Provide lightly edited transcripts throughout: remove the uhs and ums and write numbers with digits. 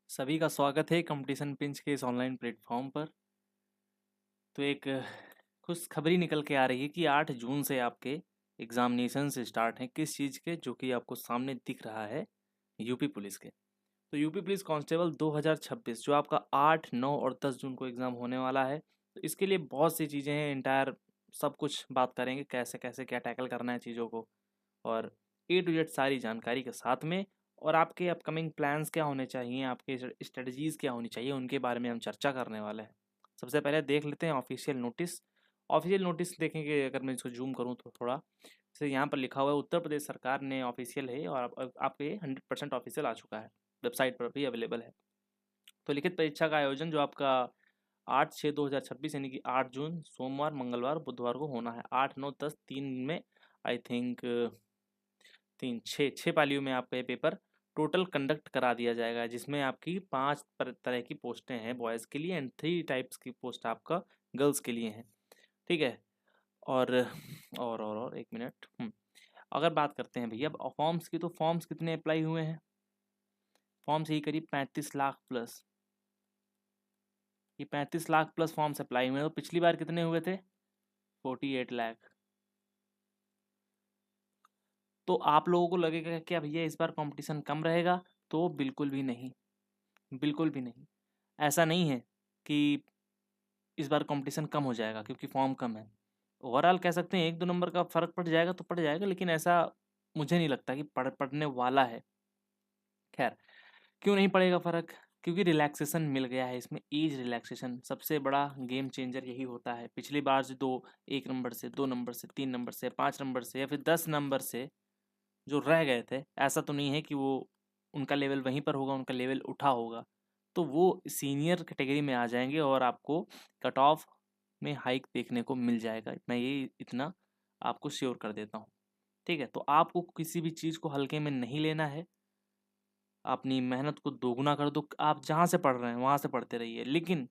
सभी का स्वागत है कंपटीशन पिंच के इस ऑनलाइन प्लेटफॉर्म पर। तो एक खुशखबरी निकल के आ रही है कि 8 जून से आपके एग्जामिनेशन स्टार्ट हैं किस चीज़ के, जो कि आपको सामने दिख रहा है, यूपी पुलिस के। तो यूपी पुलिस कांस्टेबल 2026 जो आपका 8, 9 और 10 जून को एग्ज़ाम होने वाला है। तो इसके लिए बहुत सी चीज़ें हैं, इंटायर सब कुछ बात करेंगे, कैसे कैसे क्या टैकल करना है चीज़ों को, और ए टू जेड सारी जानकारी के साथ में। और आपके अपकमिंग प्लान्स क्या होने चाहिए, आपके स्ट्रेटजीज़ क्या होनी चाहिए, उनके बारे में हम चर्चा करने वाले हैं। सबसे पहले देख लेते हैं ऑफिशियल नोटिस। ऑफिशियल नोटिस देखेंगे, अगर मैं इसको जूम करूँ तो थोड़ा, जैसे यहाँ पर लिखा हुआ है उत्तर प्रदेश सरकार ने, ऑफिशियल है और आपके 100% ऑफिशियल आ चुका है, वेबसाइट पर भी अवेलेबल है। तो लिखित परीक्षा का आयोजन जो आपका 8/6/2026 यानी कि 8 जून सोमवार, मंगलवार, बुधवार को होना है। 8, 9, 10 3 में, आई थिंक 6 पालियों में आपका ये पेपर टोटल कंडक्ट करा दिया जाएगा, जिसमें आपकी 5 तरह की पोस्टें हैं बॉयज़ के लिए एंड 3 टाइप्स की पोस्ट आपका गर्ल्स के लिए हैं। ठीक है। और और एक मिनट, अगर बात करते हैं भैया अब फॉर्म्स की, तो फॉर्म्स कितने अप्लाई हुए हैं? फॉर्म्स यही करीब 35 लाख प्लस। ये 35 लाख प्लस फॉर्म्स अप्लाई हुए हैं। तो पिछली बार कितने हुए थे? 48 लाख। तो आप लोगों को लगेगा कि क्या भैया इस बार कंपटीशन कम रहेगा? तो बिल्कुल भी नहीं, बिल्कुल भी नहीं। ऐसा नहीं है कि इस बार कंपटीशन कम हो जाएगा क्योंकि फॉर्म कम है। ओवरऑल कह सकते हैं 1-2 नंबर का फ़र्क पड़ जाएगा तो पड़ जाएगा, लेकिन ऐसा मुझे नहीं लगता कि पड़ने वाला है। खैर, क्यों नहीं पड़ेगा फ़र्क? क्योंकि रिलैक्सेशन मिल गया है इसमें, एज रिलैक्सेशन सबसे बड़ा गेम चेंजर यही होता है। पिछली बार जो 1 नंबर से, 2 नंबर से, 3 नंबर से, 5 नंबर से या फिर 10 नंबर से जो रह गए थे, ऐसा तो नहीं है कि वो उनका लेवल वहीं पर होगा, उनका लेवल उठा होगा। तो वो सीनियर कैटेगरी में आ जाएँगे और आपको कट ऑफ में हाइक देखने को मिल जाएगा। मैं ये इतना आपको श्योर कर देता हूँ। ठीक है? तो आपको किसी भी चीज़ को हल्के में नहीं लेना है। अपनी मेहनत को दोगुना कर दो। आप जहाँ से पढ़ रहे हैं, वहाँ से पढ़ते रहिए। लेकिन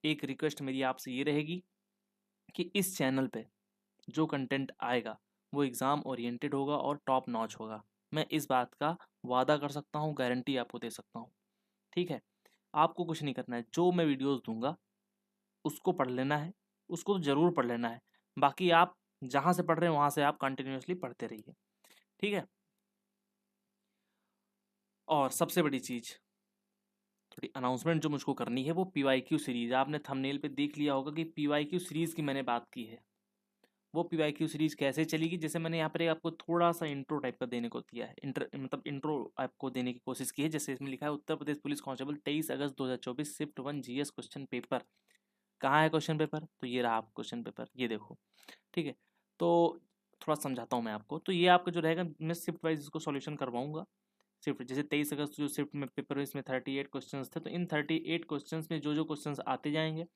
एक रिक्वेस्ट मेरी आपसे ये रहेगी कि इस चैनल पे जो कंटेंट आएगा, वो एग्ज़ाम ओरिएंटेड होगा और टॉप नॉच होगा। मैं इस बात का वादा कर सकता हूँ, गारंटी आपको दे सकता हूँ। ठीक है? आपको कुछ नहीं करना है, जो मैं वीडियोज़ दूँगा, उसको पढ़ लेना है, उसको ज़रूर पढ़ लेना है। बाकी आप जहाँ से पढ़ रहे हैं, वहाँ से आप कंटिन्यूअसली पढ़ते रहिए। ठीक है? और सबसे बड़ी चीज़, थोड़ी अनाउंसमेंट जो मुझको करनी है, वो पीवाईक्यू सीरीज़। आपने थंबनेल पे देख लिया होगा कि पीवाईक्यू सीरीज़ की मैंने बात की है। वो पीवाईक्यू सीरीज़ कैसे चलेगी? जैसे मैंने यहाँ पर एक आपको थोड़ा-सा इंट्रो टाइप का देने को दिया है। इंट्रो आपको देने की कोशिश की है। जैसे इसमें लिखा है उत्तर प्रदेश पुलिस कांस्टेबल 23 अगस्त 2024 शिफ्ट 1 जीएस क्वेश्चन पेपर। कहाँ है क्वेश्चन पेपर? तो ये रहा आपका क्वेश्चन पेपर, ये देखो। ठीक है? तो थोड़ा समझाता हूँ मैं आपको। तो ये आपका जो रहेगा, मैं शिफ्ट वाइज़ इसको सॉल्यूशन करवाऊँगा। शिफ्ट जैसे 23 अगस्त जो शिफ्ट में पेपर हुए, इसमें 38 क्वेश्चंस थे। तो इन 38 क्वेश्चंस में जो क्वेश्चंस आते जाएंगे,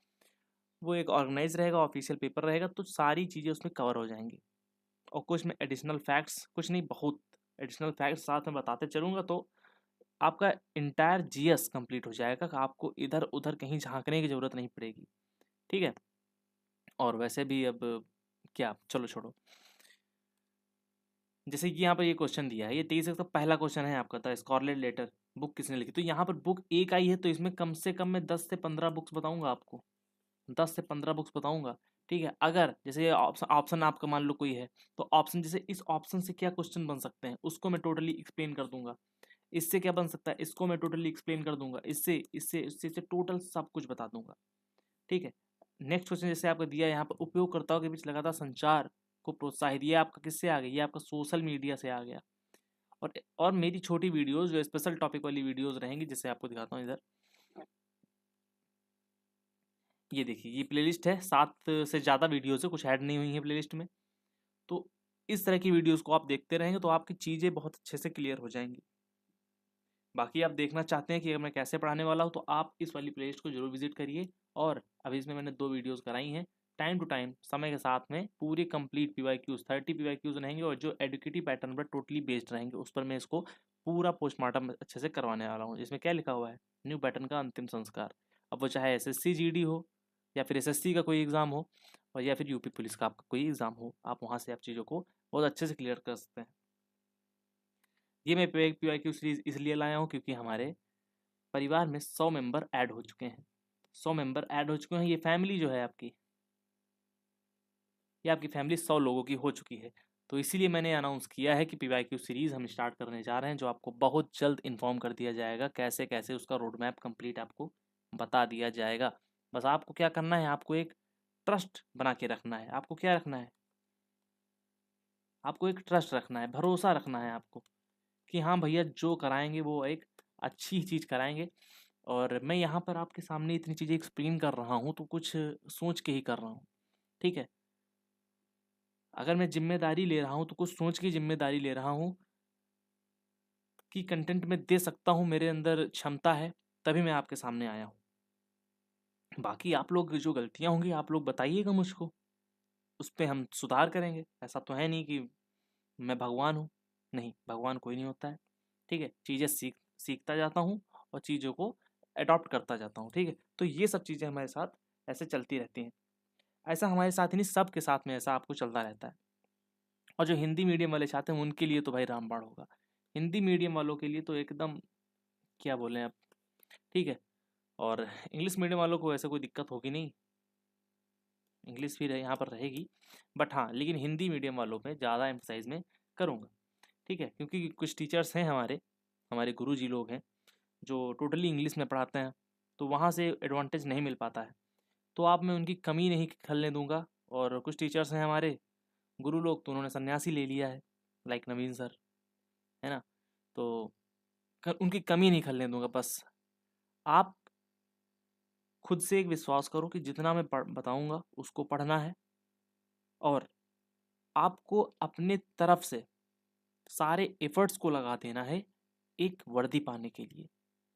वो एक ऑर्गेनाइज रहेगा, ऑफिशियल पेपर रहेगा, तो सारी चीज़ें उसमें कवर हो जाएंगी। और कुछ में एडिशनल फैक्ट्स, कुछ नहीं बहुत एडिशनल फैक्ट्स साथ में बताते चलूँगा, तो आपका इंटायर जीएस कंप्लीट हो जाएगा। आपको इधर उधर कहीं झांकने की ज़रूरत नहीं पड़ेगी। ठीक है? और वैसे भी अब क्या, चलो छोड़ो। जैसे कि यहाँ पर ये क्वेश्चन दिया है, ये 23 का पहला क्वेश्चन है आपका, था स्कारलेट लेटर बुक किसने लिखी? तो यहाँ पर बुक एक आई है, तो इसमें कम से कम मैं 10 से 15 बुक्स बताऊंगा आपको। 10 से 15 बुक्स बताऊंगा। ठीक है? अगर जैसे ये ऑप्शन ऑप्शन आपका मान लो कोई है, तो ऑप्शन जैसे इस ऑप्शन से क्या क्वेश्चन बन सकते हैं, उसको मैं टोटली एक्सप्लेन कर दूंगा। इससे क्या बन सकता है, इसको मैं टोटली एक्सप्लेन कर दूंगा। इससे इससे इससे इससे टोटल सब कुछ बता दूंगा। ठीक है? नेक्स्ट क्वेश्चन जैसे आपको दिया है यहाँ पर, उपयोगकर्ताओं के बीच लगातार संचार को प्रोत्साहित, ये आपका किससे आ गया? ये आपका सोशल मीडिया से आ गया। और मेरी छोटी वीडियोस जो स्पेशल टॉपिक वाली वीडियोस रहेंगी, जैसे आपको दिखाता हूँ इधर। ये देखिए, ये प्लेलिस्ट है, 7 से ज़्यादा वीडियोस है, कुछ ऐड नहीं हुई है प्लेलिस्ट में। तो इस तरह की वीडियोस को आप देखते रहेंगे तो आपकी चीज़ें बहुत अच्छे से क्लियर हो जाएंगी। बाकी आप देखना चाहते हैं कि मैं कैसे पढ़ाने वाला हूँ, तो आप इस वाली प्लेलिस्ट को जरूर विजिट करिए। और अभी इसमें मैंने 2 वीडियोस कराई हैं। टाइम टू टाइम, समय के साथ में पूरे कंप्लीट पीवाईक्यूज 30 पीवाईक्यूज रहेंगे, और जो एडुकेटिव पैटर्न पर टोटली बेस्ड रहेंगे, उस पर मैं इसको पूरा पोस्टमार्टम अच्छे से करवाने वाला हूँ। इसमें क्या लिखा हुआ है, न्यू पैटर्न का अंतिम संस्कार। अब वो चाहे एसएससी जीडी हो, या फिर एसएससी का कोई एग्ज़ाम हो, और या फिर यूपी पुलिस का आपका कोई एग्ज़ाम हो, आप वहाँ से आप चीज़ों को बहुत अच्छे से क्लियर कर सकते हैं। ये मैं पीवाईक्यू सीरीज इसलिए लाया हूँ क्योंकि हमारे परिवार में 100 मेंबर ऐड हो चुके हैं। 100 मेंबर ऐड हो चुके हैं। ये फैमिली जो है आपकी, ये आपकी फैमिली 100 लोगों की हो चुकी है। तो इसीलिए मैंने अनाउंस किया है कि PYQ सीरीज़ हम स्टार्ट करने जा रहे हैं, जो आपको बहुत जल्द इन्फॉर्म कर दिया जाएगा। कैसे कैसे उसका रोड मैप कंप्लीट आपको बता दिया जाएगा। बस आपको क्या करना है, आपको एक ट्रस्ट बना के रखना है। आपको क्या रखना है, आपको एक ट्रस्ट रखना है, भरोसा रखना है आपको कि हाँ भैया जो कराएंगे वो एक अच्छी चीज़ कराएंगे। और मैं यहाँ पर आपके सामने इतनी चीज़ें एक्सप्लेन कर रहा हूँ तो कुछ सोच के ही कर रहा हूँ, ठीक है। अगर मैं जिम्मेदारी ले रहा हूँ तो कुछ सोच की जिम्मेदारी ले रहा हूँ कि कंटेंट में दे सकता हूँ, मेरे अंदर क्षमता है, तभी मैं आपके सामने आया हूँ। बाकी आप लोग जो गलतियाँ होंगी आप लोग बताइएगा मुझको, उस पर हम सुधार करेंगे। ऐसा तो है नहीं कि मैं भगवान हूँ, नहीं, भगवान कोई नहीं होता है, ठीक है। चीज़ें सीखता जाता हूँ और चीज़ों को अडॉप्ट करता जाता हूँ, ठीक है। तो ये सब चीज़ें हमारे साथ ऐसे चलती रहती हैं। ऐसा हमारे साथ ही नहीं, सबके साथ में ऐसा आपको चलता रहता है। और जो हिंदी मीडियम वाले चाहते हैं उनके लिए तो भाई रामबाण होगा। हिंदी मीडियम वालों के लिए तो एकदम क्या बोलें आप, ठीक है। और इंग्लिश मीडियम वालों को ऐसे कोई दिक्कत होगी नहीं, इंग्लिश भी यहाँ पर रहेगी, बट हाँ लेकिन हिंदी मीडियम वालों पे ज़्यादा एम्फसाइज में करूँगा, ठीक है। क्योंकि कुछ टीचर्स हैं हमारे, हमारे गुरुजी लोग हैं जो टोटली इंग्लिश में पढ़ाते हैं, तो वहाँ से एडवांटेज नहीं मिल पाता है। तो आप मैं उनकी कमी नहीं खलने दूंगा। और कुछ टीचर्स हैं हमारे गुरु लोग, तो उन्होंने सन्यासी ले लिया है, लाइक नवीन सर, है ना। तो उनकी कमी नहीं खलने दूंगा। बस आप खुद से एक विश्वास करो कि जितना मैं बताऊंगा उसको पढ़ना है, और आपको अपने तरफ से सारे एफर्ट्स को लगा देना है एक वर्दी पाने के लिए।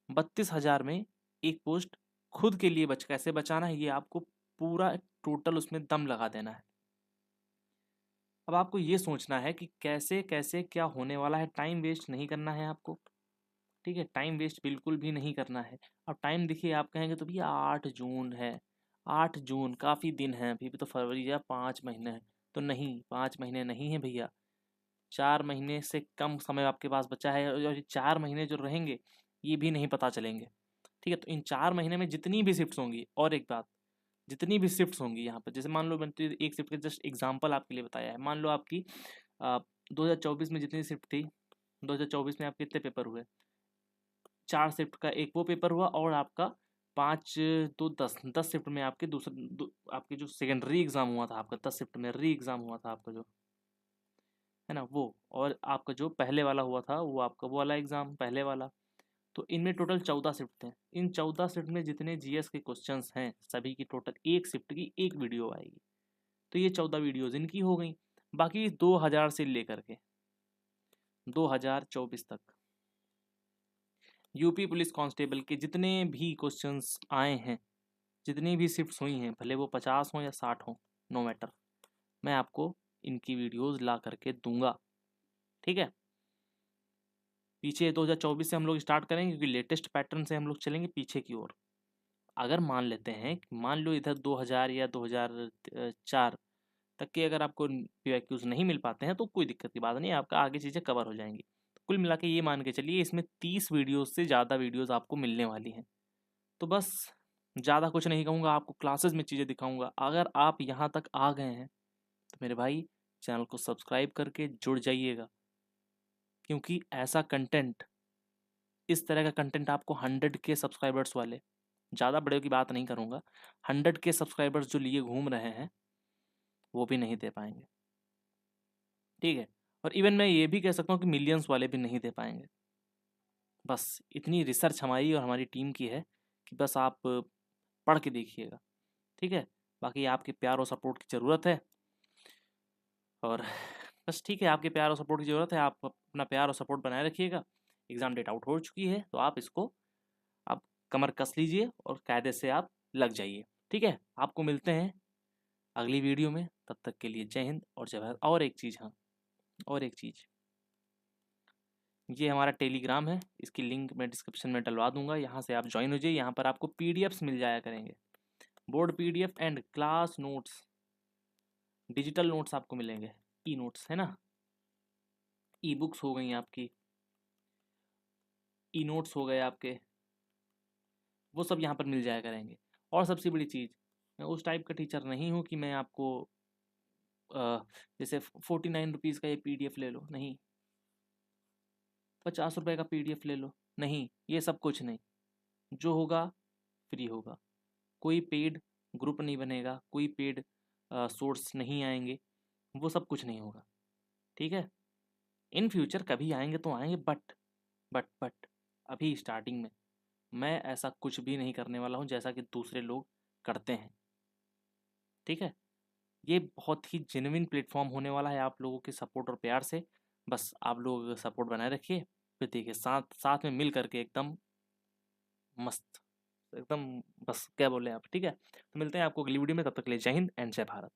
32,000 में एक पोस्ट खुद के लिए कैसे बचाना है, ये आपको पूरा टोटल उसमें दम लगा देना है। अब आपको ये सोचना है कि कैसे कैसे क्या होने वाला है, टाइम वेस्ट नहीं करना है आपको, ठीक है। टाइम वेस्ट बिल्कुल भी नहीं करना है। अब टाइम देखिए, आप कहेंगे तो भैया 8 जून है, 8 जून काफ़ी दिन है, अभी भी तो फरवरी या 5 महीने है। तो नहीं, 5 महीने नहीं है भैया, 4 महीने से कम समय आपके पास बचा है। और ये 4 महीने जो रहेंगे ये भी नहीं पता चलेंगे, ठीक है। तो इन 4 महीने में जितनी भी शिफ्ट्स होंगी, और एक बात, जितनी भी शिफ्ट्स होंगी यहाँ पर, जैसे मान लो मैंने तो एक शिफ्ट का जस्ट एग्जांपल आपके लिए बताया है। मान लो आपकी 2024 में जितनी शिफ्ट थी, 2024 में आपके कितने पेपर हुए, 4 शिफ्ट का एक वो पेपर हुआ, और आपका 5 2 10 शिफ्ट में आपके आपके जो सेकेंडरी एग्जाम हुआ था आपका, 10 शिफ्ट में री एग्जाम हुआ था आपका जो, है ना वो। और आपका जो पहले वाला हुआ था वो आपका वो वाला एग्जाम पहले वाला। तो इनमें टोटल 14 शिफ्ट हैं। इन 14 शिफ्ट में जितने GS के क्वेश्चंस हैं सभी की टोटल एक शिफ्ट की एक वीडियो आएगी। तो ये 14 वीडियोज़ इनकी हो गई। बाकी 2000 से लेकर के 2024 तक यूपी पुलिस कांस्टेबल के जितने भी क्वेश्चंस आए हैं, जितनी भी शिफ्ट्स हुई हैं, भले वो 50 हों या 60 हों, नो मैटर, मैं आपको इनकी वीडियोज़ ला करके दूंगा, ठीक है। पीछे 2024 से हम लोग स्टार्ट करेंगे, क्योंकि लेटेस्ट पैटर्न से हम लोग चलेंगे पीछे की ओर। अगर मान लेते हैं, मान लो इधर 2000 या 2004 तक के अगर आपको PYQs नहीं मिल पाते हैं तो कोई दिक्कत की बात नहीं है, आपका आगे चीज़ें कवर हो जाएंगी। तो कुल मिला के ये मान के चलिए इसमें 30 वीडियोस से ज़्यादा वीडियोस आपको मिलने वाली हैं। तो बस ज़्यादा कुछ नहीं कहूँगा, आपको क्लासेस में चीज़ें दिखाऊँगा। अगर आप यहाँ तक आ गए हैं तो मेरे भाई चैनल को सब्सक्राइब करके जुड़ जाइएगा, क्योंकि ऐसा कंटेंट, इस तरह का कंटेंट आपको 100K सब्सक्राइबर्स वाले, ज़्यादा बड़े की बात नहीं करूँगा, 100K सब्सक्राइबर्स जो लिए घूम रहे हैं वो भी नहीं दे पाएंगे, ठीक है। और इवन मैं ये भी कह सकता हूँ कि मिलियंस वाले भी नहीं दे पाएंगे। बस इतनी रिसर्च हमारी और हमारी टीम की है कि बस आप पढ़ के देखिएगा, ठीक है। बाकी आपके प्यार और सपोर्ट की ज़रूरत है, और बस ठीक है, आपके प्यार और सपोर्ट की ज़रूरत है। आप अपना प्यार और सपोर्ट बनाए रखिएगा। एग्ज़ाम डेट आउट हो चुकी है तो आप इसको आप कमर कस लीजिए और कायदे से आप लग जाइए, ठीक है। आपको मिलते हैं अगली वीडियो में, तब तक के लिए जय हिंद और जय भारत। और एक चीज़, हाँ और एक चीज़, ये हमारा टेलीग्राम है, इसकी लिंक मैं डिस्क्रिप्शन में डलवा दूंगा, यहाँ से आप ज्वाइन हो जाइए। यहाँ पर आपको PDFs मिल जाया करेंगे, board PDF and class notes, digital notes आपको मिलेंगे, E नोट्स है ना, E बुक्स हो गई आपकी, E नोट्स हो गए आपके, वो सब यहाँ पर मिल जाया करेंगे। और सबसे बड़ी चीज़, मैं उस टाइप का टीचर नहीं हूँ कि मैं आपको जैसे 49 रुपीज़ का ये PDF ले लो, नहीं। 50 रुपये का PDF ले लो, नहीं। ये सब कुछ नहीं। जो होगा फ्री होगा। कोई पेड ग्रुप नहीं बनेगा, कोई पेड सोर्स नहीं आएंगे, वो सब कुछ नहीं होगा। ठीक है, इन फ्यूचर कभी आएंगे तो आएंगे, बट अभी स्टार्टिंग में मैं ऐसा कुछ भी नहीं करने वाला हूँ जैसा कि दूसरे लोग करते हैं। ठीक है, ये बहुत ही जेन्युइन प्लेटफॉर्म होने वाला है आप लोगों के सपोर्ट और प्यार से। बस आप लोग सपोर्ट बनाए रखिए, फिर देखिए साथ साथ में मिल करके एकदम मस्त, एकदम बस क्या बोले आप। ठीक है, तो मिलते हैं आपको अगली वीडियो में, तब तक के लिए जय हिंद एंड जय भारत।